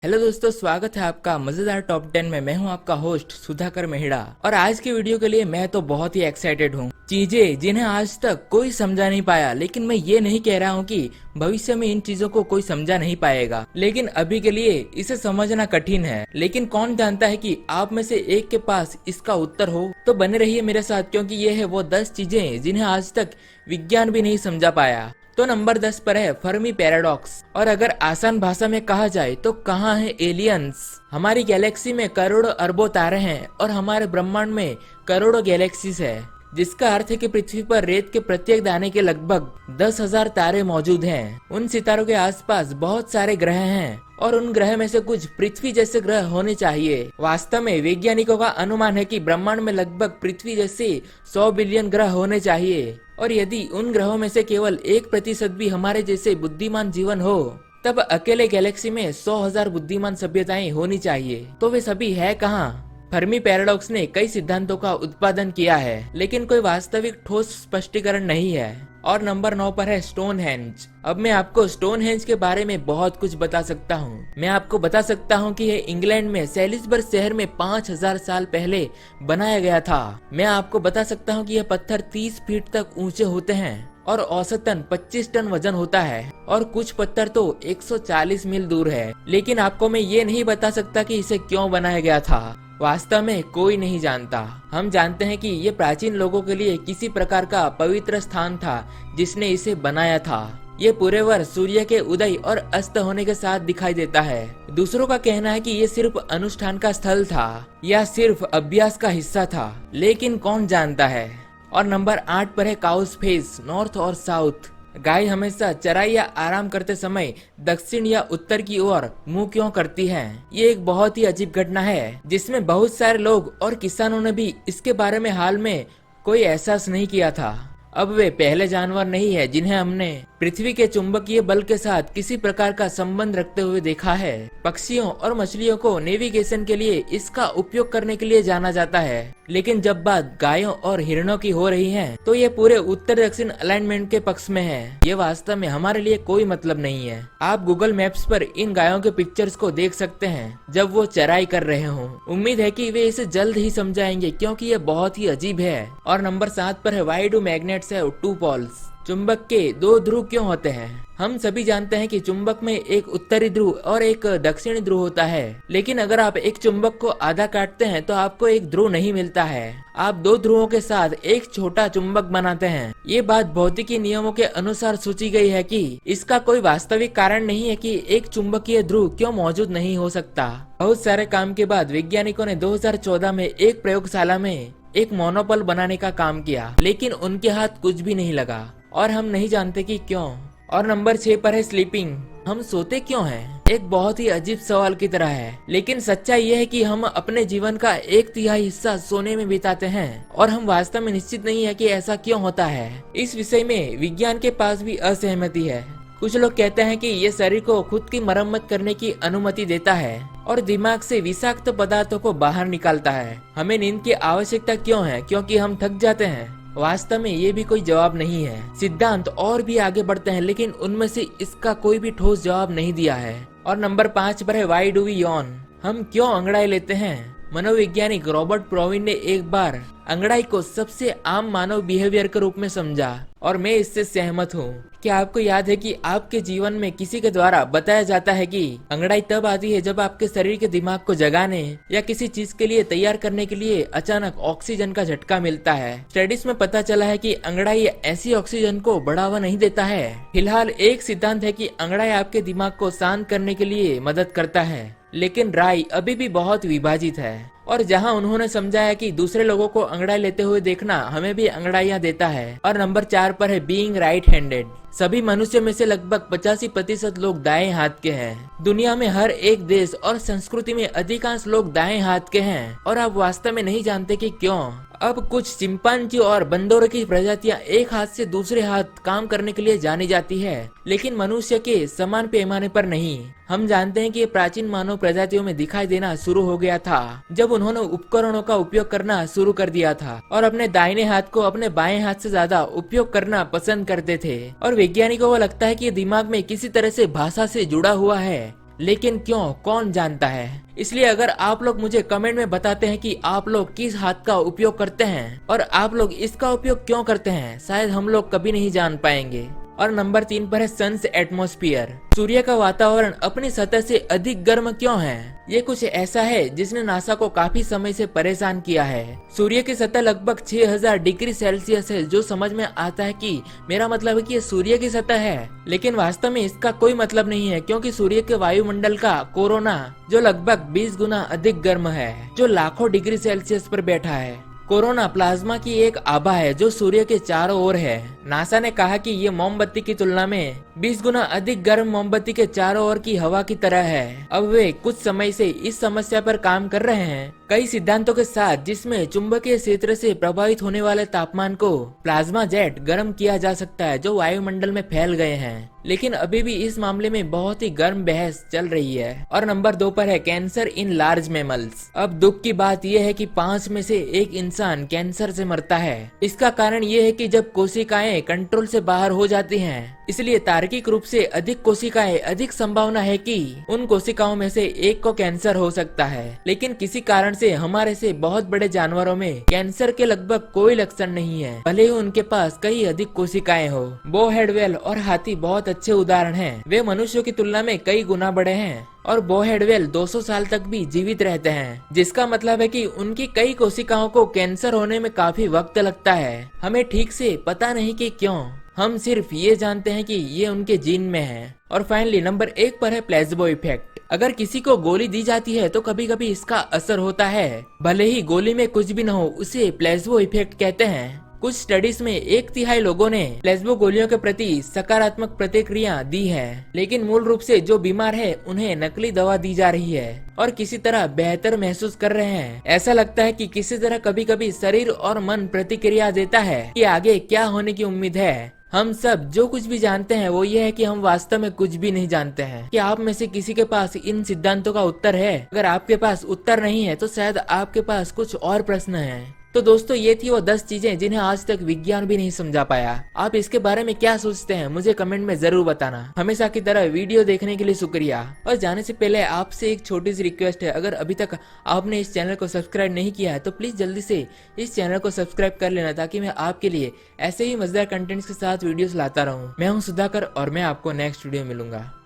Hello दोस्तों, स्वागत है आपका मजेदार टॉप 10 में। मैं हूं आपका होस्ट सुधाकर मेहड़ा और आज की वीडियो के लिए मैं तो बहुत ही एक्साइटेड हूं। चीजें जिन्हें आज तक कोई समझा नहीं पाया, लेकिन मैं ये नहीं कह रहा हूं कि भविष्य में इन चीजों को कोई समझा नहीं पाएगा, लेकिन अभी के लिए इसे समझना कठिन है। लेकिन कौन जानता है कि आप में से एक के पास इसका उत्तर हो। तो बने रहिए मेरे साथ, क्योंकि ये है वो 10 चीजें जिन्हें आज तक विज्ञान भी नहीं समझा पाया। तो नंबर 10 पर है फर्मी पैराडॉक्स। और अगर आसान भाषा में कहा जाए तो कहाँ है एलियंस। हमारी गैलेक्सी में करोड़ों अरबों तारे हैं और हमारे ब्रह्मांड में करोड़ों गैलेक्सीज है, जिसका अर्थ है कि पृथ्वी पर रेत के प्रत्येक दाने के लगभग 10,000 तारे मौजूद हैं। उन सितारों के आसपास बहुत सारे ग्रह हैं और उन ग्रह में से कुछ पृथ्वी जैसे ग्रह होने चाहिए। वास्तव में वैज्ञानिकों का अनुमान है कि ब्रह्मांड में लगभग पृथ्वी जैसे 100 बिलियन ग्रह होने चाहिए, और यदि उन ग्रहों में से केवल 1% भी हमारे जैसे बुद्धिमान जीवन हो, तब अकेले गैलेक्सी में 100,000 बुद्धिमान सभ्यताएं होनी चाहिए। तो वे सभी है कहाँ? फर्मी पैराडॉक्स ने कई सिद्धांतों का उत्पादन किया है, लेकिन कोई वास्तविक ठोस स्पष्टीकरण नहीं है। और नंबर 9 पर है स्टोनहेंज। अब मैं आपको स्टोनहेंज के बारे में बहुत कुछ बता सकता हूँ। मैं आपको बता सकता हूँ कि यह इंग्लैंड में सेलिसबर्ग शहर में 5000 साल पहले बनाया गया था। मैं आपको बता सकता हूँ कि यह पत्थर 30 फीट तक ऊंचे होते हैं और औसतन 25 टन वजन होता है, और कुछ पत्थर तो 140 मील दूर है। लेकिन आपको मैं ये नहीं बता सकता कि इसे क्यों बनाया गया था। वास्तव में कोई नहीं जानता। हम जानते हैं कि ये प्राचीन लोगों के लिए किसी प्रकार का पवित्र स्थान था जिसने इसे बनाया था। ये पूरे वर्ष सूर्य के उदय और अस्त होने के साथ दिखाई देता है। दूसरों का कहना है कि ये सिर्फ अनुष्ठान का स्थल था या सिर्फ अभ्यास का हिस्सा था, लेकिन कौन जानता है। और नंबर 8 पर है काउस फेस, नॉर्थ और साउथ। गाय हमेशा चराई या आराम करते समय दक्षिण या उत्तर की ओर मुंह क्यों करती है? ये एक बहुत ही अजीब घटना है, जिसमें बहुत सारे लोग और किसानों ने भी इसके बारे में हाल में कोई एहसास नहीं किया था। अब वे पहले जानवर नहीं है जिन्हें हमने पृथ्वी के चुंबकीय बल के साथ किसी प्रकार का संबंध रखते हुए देखा है। पक्षियों और मछलियों को नेविगेशन के लिए इसका उपयोग करने के लिए जाना जाता है, लेकिन जब बात गायों और हिरणों की हो रही है तो ये पूरे उत्तर दक्षिण अलाइनमेंट के पक्ष में है। ये वास्तव में हमारे लिए कोई मतलब नहीं है। आप गूगल मैप्स पर इन गायों के पिक्चर्स को देख सकते हैं जब वो चराई कर रहे हों। उम्मीद है कि वे इसे जल्द ही समझाएंगे, क्योंकि ये बहुत ही अजीब है। और नंबर 7 पर है why do magnets have two poles. चुंबक के 2 ध्रुव क्यों होते हैं? हम सभी जानते हैं कि चुंबक में एक उत्तरी ध्रुव और एक दक्षिणी ध्रुव होता है, लेकिन अगर आप एक चुंबक को आधा काटते हैं तो आपको एक ध्रुव नहीं मिलता है। आप 2 ध्रुवों के साथ एक छोटा चुंबक बनाते हैं। ये बात भौतिकी नियमों के अनुसार सोची गई है कि इसका कोई वास्तविक कारण नहीं है कि एक चुंबकीय ध्रुव क्यों मौजूद नहीं हो सकता। बहुत सारे काम के बाद वैज्ञानिकों ने 2014 में एक प्रयोगशाला में एक मोनोपोल बनाने का काम किया, लेकिन उनके हाथ कुछ भी नहीं लगा और हम नहीं जानते कि क्यों। और नंबर 6 पर है स्लीपिंग। हम सोते क्यों हैं? एक बहुत ही अजीब सवाल की तरह है, लेकिन सच्चाई यह है कि हम अपने जीवन का 1/3 हिस्सा सोने में बिताते हैं और हम वास्तव में निश्चित नहीं है कि ऐसा क्यों होता है। इस विषय में विज्ञान के पास भी असहमति है। कुछ लोग कहते हैं कि ये शरीर को खुद की मरम्मत करने की अनुमति देता है और दिमाग से विषाक्त पदार्थों को बाहर निकालता है। हमें नींद की आवश्यकता क्यों है? क्योंकि हम थक जाते हैं? वास्तव में ये भी कोई जवाब नहीं है। सिद्धांत और भी आगे बढ़ते हैं, लेकिन उनमें से इसका कोई भी ठोस जवाब नहीं दिया है। और नंबर 5 पर है व्हाई डू वी यॉन। हम क्यों अंगड़ाई लेते हैं? मनोवैज्ञानिक रॉबर्ट प्रोविन ने एक बार अंगड़ाई को सबसे आम मानव बिहेवियर के रूप में समझा, और मैं इससे सहमत हूँ। क्या आपको याद है कि आपके जीवन में किसी के द्वारा बताया जाता है कि अंगड़ाई तब आती है जब आपके शरीर के दिमाग को जगाने या किसी चीज के लिए तैयार करने के लिए अचानक ऑक्सीजन का झटका मिलता है। स्टडीज में पता चला है कि अंगड़ाई ऐसी ऑक्सीजन को बढ़ावा नहीं देता है। फिलहाल एक सिद्धांत है कि अंगड़ाई आपके दिमाग को शांत करने के लिए मदद करता है, लेकिन राय अभी भी बहुत विभाजित है। और जहां उन्होंने समझाया कि दूसरे लोगों को अंगड़ाई लेते हुए देखना हमें भी अंगड़ाइयां देता है। और नंबर 4 पर है बीइंग राइट हैंडेड। सभी मनुष्य में से लगभग 85% लोग दाएं हाथ के हैं। दुनिया में हर एक देश और संस्कृति में अधिकांश लोग दाएं हाथ के हैं, और आप वास्तव में नहीं जानते कि क्यों। अब कुछ चिंपांजी और बंदरों की प्रजातियां एक हाथ से दूसरे हाथ काम करने के लिए जानी जाती है, लेकिन मनुष्य के समान पैमाने पर नहीं। हम जानते हैं कि प्राचीन मानव प्रजातियों में दिखाई देना शुरू हो गया था जब उन्होंने उपकरणों का उपयोग करना शुरू कर दिया था और अपने दाहिने हाथ को अपने बाएं हाथ से ज्यादा उपयोग करना पसंद करते थे। और वैज्ञानिकों को लगता है कि दिमाग में किसी तरह से भाषा से जुड़ा हुआ है, लेकिन क्यों, कौन जानता है। इसलिए अगर आप लोग मुझे कमेंट में बताते हैं कि आप लोग किस हाथ का उपयोग करते हैं और आप लोग इसका उपयोग क्यों करते हैं, शायद हम लोग कभी नहीं जान पाएंगे। और नंबर 3 पर है सन्स एटमॉस्फेयर। सूर्य का वातावरण अपनी सतह से अधिक गर्म क्यों है? ये कुछ ऐसा है जिसने नासा को काफी समय से परेशान किया है। सूर्य की सतह लगभग 6000 डिग्री सेल्सियस है, जो समझ में आता है कि मेरा मतलब है कि ये सूर्य की सतह है, लेकिन वास्तव में इसका कोई मतलब नहीं है, क्योंकि सूर्य के वायुमंडल का कोरोना जो लगभग 20 गुना अधिक गर्म है, जो लाखों डिग्री सेल्सियस पर बैठा है। कोरोना प्लाज्मा की एक आभा है जो सूर्य के चारों ओर है। नासा ने कहा कि ये मोमबत्ती की तुलना में 20 गुना अधिक गर्म मोमबत्ती के चारों ओर की हवा की तरह है। अब वे कुछ समय से इस समस्या पर काम कर रहे हैं, कई सिद्धांतों के साथ, जिसमें चुंबकीय क्षेत्र से प्रभावित होने वाले तापमान को प्लाज्मा जेट गर्म किया जा सकता है, जो वायुमंडल में फैल गए हैं। लेकिन अभी भी इस मामले में बहुत ही गर्म बहस चल रही है। और नंबर 2 पर है कैंसर इन लार्ज मैमल्स। अब दुख की बात यह है कि 5 में से 1 इंसान कैंसर से मरता है। इसका कारण ये है कि जब कोशिकाएं कंट्रोल से बाहर हो जाती हैं, इसलिए तार्किक रूप से अधिक कोशिकाएं, अधिक संभावना है कि उन कोशिकाओं में से एक को कैंसर हो सकता है। लेकिन किसी कारण से हमारे से बहुत बड़े जानवरों में कैंसर के लगभग कोई लक्षण नहीं है, भले ही उनके पास कई अधिक कोशिकाएं हो। बोहेड व्हेल और हाथी बहुत अच्छे उदाहरण हैं। वे मनुष्यों की तुलना में कई गुना बड़े हैं और बोहेड व्हेल 200 साल तक भी जीवित रहते हैं, जिसका मतलब है कि उनकी कई कोशिकाओं को कैंसर होने में काफी वक्त लगता है। हमें ठीक से पता नहीं कि क्यों, हम सिर्फ ये जानते हैं कि ये उनके जीन में है। और फाइनली नंबर 1 पर है प्लेसबो इफेक्ट। अगर किसी को गोली दी जाती है तो कभी कभी इसका असर होता है, भले ही गोली में कुछ भी न हो, उसे प्लेसबो इफेक्ट कहते हैं। कुछ स्टडीज में 1/3 लोगों ने प्लेसबो गोलियों के प्रति सकारात्मक प्रतिक्रिया दी है, लेकिन मूल रूप से जो बीमार है उन्हें नकली दवा दी जा रही है और किसी तरह बेहतर महसूस कर रहे हैं। ऐसा लगता है कि किसी तरह कभी कभी शरीर और मन प्रतिक्रिया देता है कि आगे क्या होने की उम्मीद है। हम सब जो कुछ भी जानते हैं वो ये है कि हम वास्तव में कुछ भी नहीं जानते हैं। कि आप में से किसी के पास इन सिद्धांतों का उत्तर है? अगर आपके पास उत्तर नहीं है तो शायद आपके पास कुछ और प्रश्न है। तो दोस्तों, ये थी वो 10 चीजें जिन्हें आज तक विज्ञान भी नहीं समझा पाया। आप इसके बारे में क्या सोचते हैं, मुझे कमेंट में जरूर बताना। हमेशा की तरह वीडियो देखने के लिए शुक्रिया। और जाने से पहले आपसे एक छोटी सी रिक्वेस्ट है, अगर अभी तक आपने इस चैनल को सब्सक्राइब नहीं किया है तो प्लीज जल्दी से इस चैनल को सब्सक्राइब कर लेना, ताकि मैं आपके लिए ऐसे ही मजेदार कंटेंट्स के साथ वीडियोस लाता रहूं। मैं हूं सुधाकर और मैं आपको नेक्स्ट वीडियो मिलूंगा।